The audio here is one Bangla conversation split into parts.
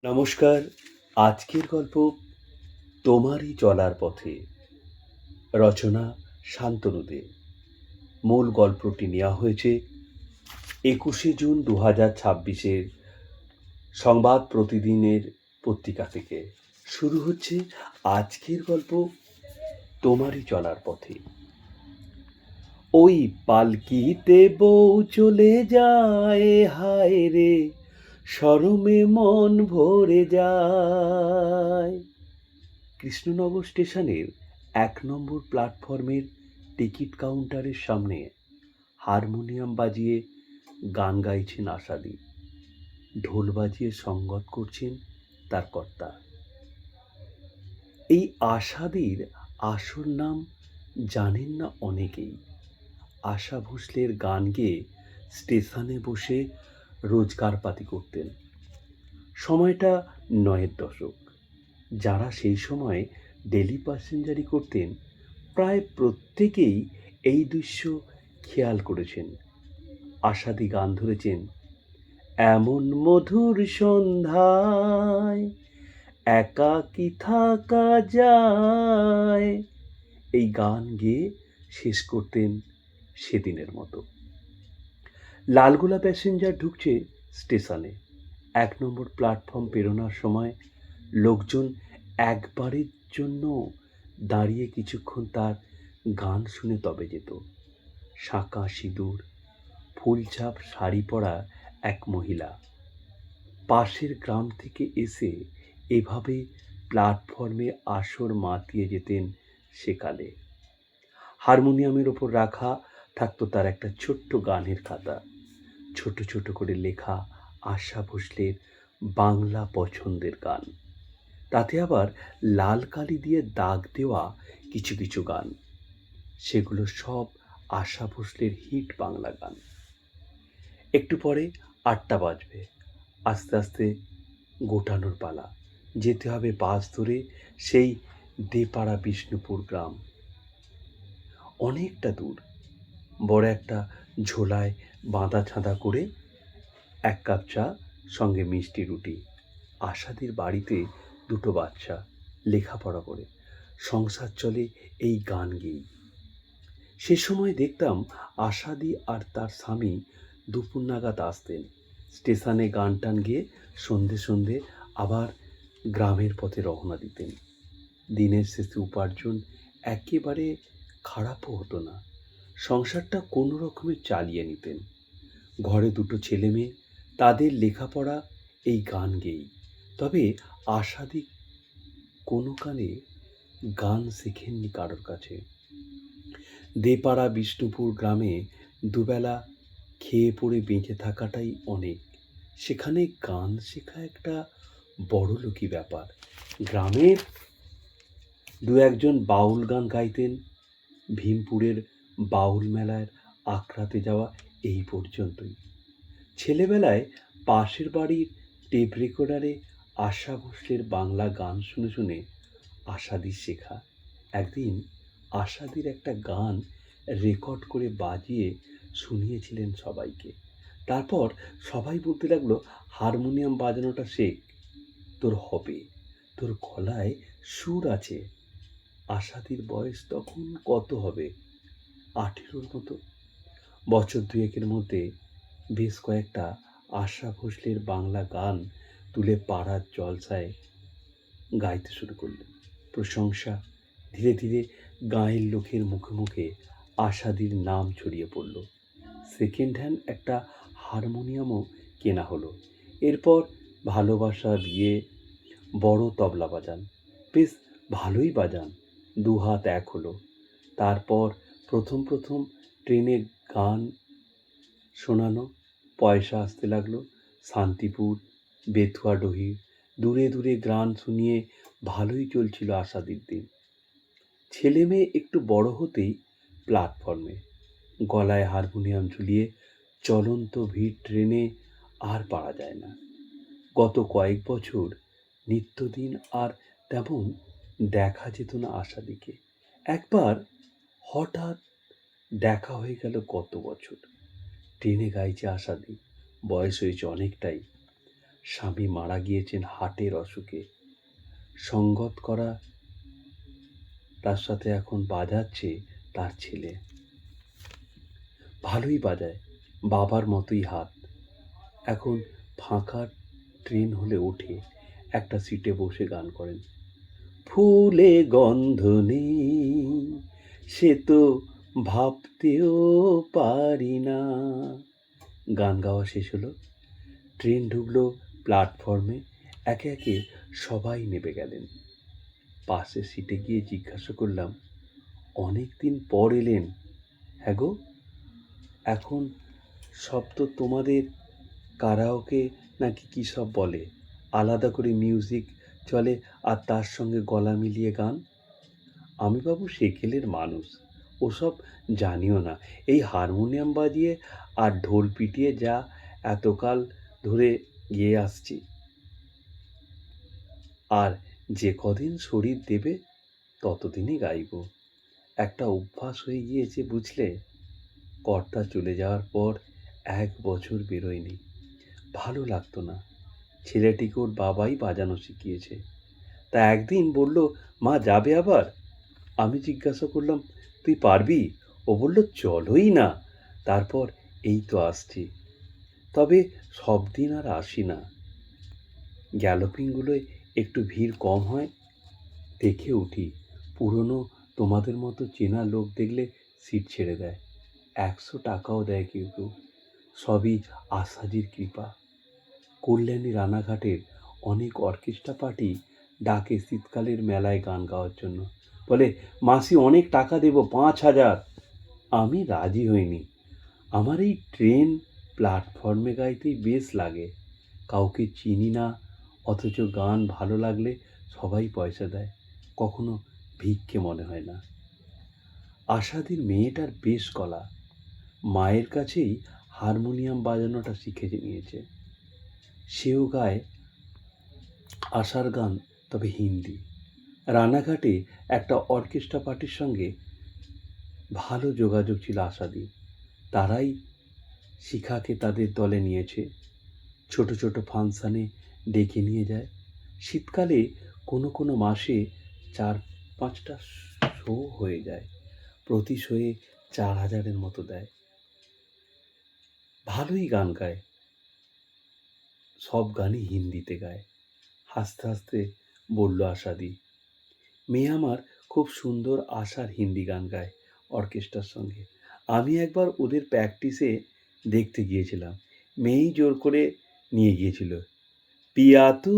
নমস্কার। আজকের গল্প তোমারই চলার পথে। রচনা শান্তনু দে। মূল গল্পটি নেওয়া হয়েছে ২১শে জুন ২০২৬-এর সংবাদ প্রতিদিনের পত্রিকা থেকে। শুরু হচ্ছে আজকের গল্প তোমারই চলার পথে। ওই পালকিতে বউ চলে যায়, হায় রে শরমে মন ভরে যায়। কৃষ্ণনগর স্টেশনের ১ নম্বর প্ল্যাটফর্মের টিকিট কাউন্টারের সামনে হারমোনিয়াম বাজিয়ে গান গাইছেন আশাদি। ঢোল বাজিয়ে সঙ্গত করছেন তার কর্তা। এই আশাদির আসল নাম জানেন না অনেকেই। আশা ভোঁসলের গান গেয়ে স্টেশনে বসে রোজগারপাতি করতেন। সময়টা ৯-এর দশক। যারা সেই সময় ডেলি প্যাসেঞ্জারি করতেন প্রায় প্রত্যেকেই এই দৃশ্য খেয়াল করেছেন। আশাদি গান ধরেছেন, এমন মধুর সন্ধ্যায় একাকী থাকা যায়। এই গান গেয়ে শেষ করতেন সেদিনের মতো। লালগোলা প্যাসেঞ্জার ঢুকছে স্টেশনে। ১ নম্বর প্ল্যাটফর্ম পেরোনোর সময় লোকজন একবারের জন্য দাঁড়িয়ে কিছুক্ষণ তার গান শুনে তবে যেত। শাঁকা সিঁদুর, ফুলছাপ শাড়ি পরা এক মহিলা পাশের গ্রাম থেকে এসে এভাবে প্ল্যাটফর্মে আসর মাতিয়ে যেতেন সেকালে। হারমোনিয়ামের ওপর রাখা থাকতো তার একটা ছোট্ট গানের খাতা, ছোট ছোট করে লেখা আশা ভোঁসলের বাংলা পছন্দের গান। তাতে আবার লাল কালি দিয়ে দাগ দেওয়া কিছু কিছু গান। সেগুলো সব আশা ভোঁসলের হিট বাংলা গান। একটু পরে ৮টা বাজবে। আস্তে আস্তে গোটানোর পালা। যেতে হবে বাস ধরে সেই দেপাড়া বিষ্ণুপুর গ্রাম। অনেকটা দূর। বড় একটা ঝোলায় বাঁধা ছাঁদা করে ১ কাপ চা, সঙ্গে মিষ্টি রুটি। আশাদির বাড়িতে ২টো বাচ্চা, লেখাপড়া করে সংসার চলে এই গান গেয়েই। সে সময় দেখতাম আশাদি আর তার স্বামী দুপুর নাগাদ আসতেন। স্টেশনে গান টান গেয়ে সন্ধে সন্ধে আবার গ্রামের পথে রওনা দিতেন। দিনের শেষে উপার্জন একেবারে খারাপও হতো না। সংসারটা কোনো রকমে চালিয়ে নিতেন। ঘরে ২টো ছেলে মেয়ে, তাদের লেখাপড়া এই গান গেয়েই। তবে আশাদি কোনো কালে গান শেখেননি কারোর কাছে। দেপাড়া বিষ্ণুপুর গ্রামে দুবেলা খেয়ে পড়ে বেঁচে থাকাটাই অনেক। সেখানে গান শেখা একটা বড়লোকি ব্যাপার। গ্রামের ২-১জন বাউল গান গাইতেন। ভীমপুরের বাউল মেলার আখড়াতে যাওয়া এই পর্যন্তই। ছেলেবেলায় পাশের বাড়ির টেপ রেকর্ডারে আশা ভোঁসলের বাংলা গান শুনে শুনে আশাদির শেখা। একদিন আশাদির একটা গান রেকর্ড করে বাজিয়ে শুনিয়েছিলেন সবাইকে। তারপর সবাই বলতে লাগলো, হারমোনিয়াম বাজানোটা শেখ, তোর হবে, তোর গলায় সুর আছে। আশাদির বয়স তখন কত হবে, ১৮-র মতো। বছর ২-১-এর মধ্যে বেশ কয়েকটা আশা ভোঁসলের বাংলা গান তুলে পাড়ার জলসায় গাইতে শুরু করলেন। প্রশংসা ধীরে ধীরে গাঁয়ের লোকের মুখে মুখে আশাদির নাম ছড়িয়ে পড়ল। সেকেন্ড হ্যান্ড একটা হারমোনিয়ামও কেনা হলো। এরপর ভালোবাসা, বিয়ে, বড় তবলা বাজান, বেশ ভালোই বাজান। ২ হাত এক হলো। তারপর প্রথম প্রথম ট্রেনে গান শোনানো, পয়সা আসতে লাগলো। শান্তিপুর, বেথুয়াডোহির দূরে দূরে গান শুনিয়ে ভালোই চলছিল আশাদির দিন। ছেলে মেয়ে একটু বড় হতেই প্ল্যাটফর্মে গলায় হারমোনিয়াম ঝুলিয়ে চলন্ত ভিড় ট্রেনে আর পারা যায় না। গত কয়েক বছর নিত্যদিন আর তেমন দেখা যেত না আশাদিকে। একবার হঠাৎ দেখা হয়ে গেল গত বছর। ট্রেনে গাইছে আশাদি, বয়স হয়েছে অনেকটাই। স্বামী মারা গিয়েছেন হার্টের অসুখে। সঙ্গত করা তার সাথে এখন বাজাচ্ছে তার ছেলে। ভালোই বাজায়, বাবার মতোই হাত। এখন ফাঁকা ট্রেন হলে ওঠে, একটা সিটে বসে গান করেন। ফুলে গন্ধ নেই সে তো ভাবতেও পারি না। গান গাওয়া শেষ হলো, ট্রেন ঢুকলো প্ল্যাটফর্মে। একে একে সবাই নেমে গেলেন। পাশের সিটে গিয়ে জিজ্ঞাসা করলাম, অনেক দিন পর এলেন? হ্যাঁ গো। এখন সব তো তোমাদের কারাওকে নাকি কী সব বলে, আলাদা করে মিউজিক চলে আর তার সঙ্গে গলা মিলিয়ে গান। আমি বাবু সেকেলের মানুষ, ওসব জানিও না। এই হারমোনিয়াম বাজিয়ে আর ঢোল পিটিয়ে যা এতকাল ধরে গেয়ে আসছি, আর যে কদিন শরীর দেবে ততদিনই গাইব। একটা অভ্যাস হয়ে গিয়েছে বুঝলে। কর্তা চলে যাওয়ার পর 1 বছর বেরোয়নি। ভালো লাগতো না। ছেলেটিকে ওর বাবাই বাজানো শিখিয়েছে। তা একদিন বলল, মা যাবে আবার? আমি জিজ্ঞাসা করলাম, তুই পারবি? ও বলল, চলোই না। তারপর এই তো আসছি। তবে সব দিন আর আসি না। গ্যালোপিংগুলোয় একটু ভিড় কম হয়, দেখে উঠি। পুরনো তোমাদের মতো চেনা লোক দেখলে সিট ছেড়ে দেয়। 100 টাকাও দেয় কেউ কেউ। সবই আশাজির কৃপা। কল্যাণী রানাঘাটের অনেক অর্কেস্ট্রা পার্টি ডাকে শীতকালের মেলায় গান গাওয়ার জন্য। বলে, মাসি অনেক টাকা দেব, 5,000। আমি রাজি হইনি। আমার এই ট্রেন প্ল্যাটফর্মে গাইতেই বেশ লাগে। কাউকে চিনি না, অথচ গান ভালো লাগলে সবাই পয়সা দেয়। কখনো ভিক্ষে মনে হয় না। আশাদির মেয়েটার বেশ গলা। মায়ের কাছেই হারমোনিয়াম বাজানোটা শিখে নিয়েছে। সেও গায় আশার গান, তবে হিন্দি। রানাঘাটে একটা অর্কেস্ট্রা পার্টির সঙ্গে ভালো যোগাযোগ ছিল আশাদির। তারাই শিখাকে তাদের দলে নিয়েছে। ছোট ছোট ফাংশানে ডেকে নিয়ে যায়। শীতকালে কোনো কোনো মাসে 4-5টা শো হয়ে যায়। প্রতি শোয়ে 4,000-এর মতো দেয়। ভালোই গান গায়। সব গানই হিন্দিতে গায়। হাসতে হাসতে বলল আশাদি, মেয়ে আমার খুব সুন্দর আশার হিন্দি গান গায় অর্কেস্ট্রার সঙ্গে। আমি একবার ওদের প্র্যাকটিসে দেখতে গিয়েছিলাম। মেয়েই জোর করে নিয়ে গিয়েছিল। পিয়া তু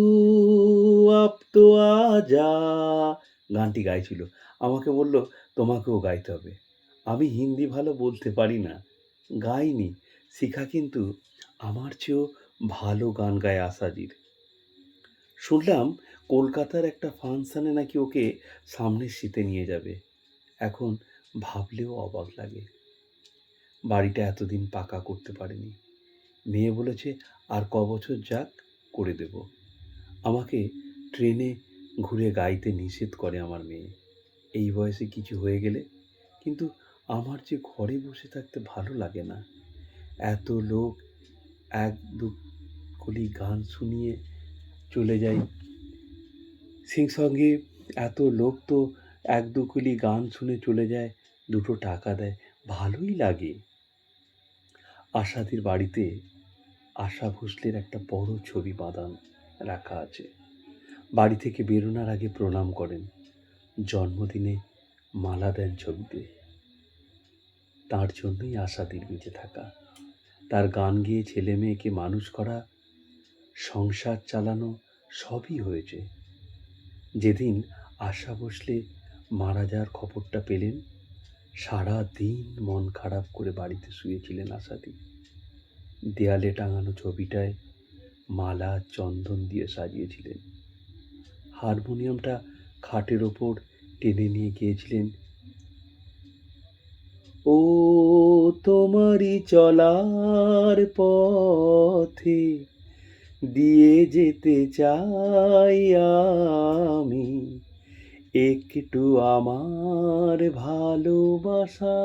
আপ তো আজা গানটি গাইছিল। আমাকে বলল, তোমাকেও গাইতে হবে। আমি হিন্দি ভালো বলতে পারি না, গাইনি। শিখা কিন্তু আমার চেয়েও ভালো গান গায় আশাজির। শুনলাম কলকাতার একটা ফাংশানে নাকি ওকে সামনের সিটে নিয়ে যাবে। এখন ভাবলেও অবাক লাগে। বাড়িটা এতদিন পাকা করতে পারেনি। মেয়ে বলেছে আর বছর যাক, করে দেব। আমাকে ট্রেনে ঘুরে গাইতে নিষেধ করে আমার মেয়ে, এই বয়সে কিছু হয়ে গেলে। কিন্তু আমার যে ঘরে বসে থাকতে ভালো লাগে না। এত লোক 1-2 কলি গান শুনিয়ে চলে যায়। সেই সঙ্গে এত লোক তো 1-2 কলি গান শুনে চলে যায়, 2 টাকা দেয়, ভালোই লাগে। আশাদের বাড়িতে আশা ভোসলের একটা বড় ছবি বাঁধান রাখা আছে। বাড়ি থেকে বেরোনোর আগে প্রণাম করেন, জন্মদিনে মালা দেন ছবিতে। তার জন্যই আশাদের বেঁচে থাকা। তার গান গেয়ে ছেলে মেয়েকে মানুষ করা, সংসার চালানো সবই হয়েছে। যেদিন আশা ভোসলে মারা যাওয়ার খবরটা পেলেন, সারা দিন মন খারাপ করে বাড়িতে শুয়েছিলেন আশাদি। দেয়ালে টাঙানো ছবিটায় মালা চন্দন দিয়ে সাজিয়েছিলেন। হারমোনিয়ামটা খাটের ওপর টেনে নিয়ে গিয়েছিলেন, ও তোমারই চলার পথে দিয়ে যেতে চাই আমি একটু আমার ভালোবাসা।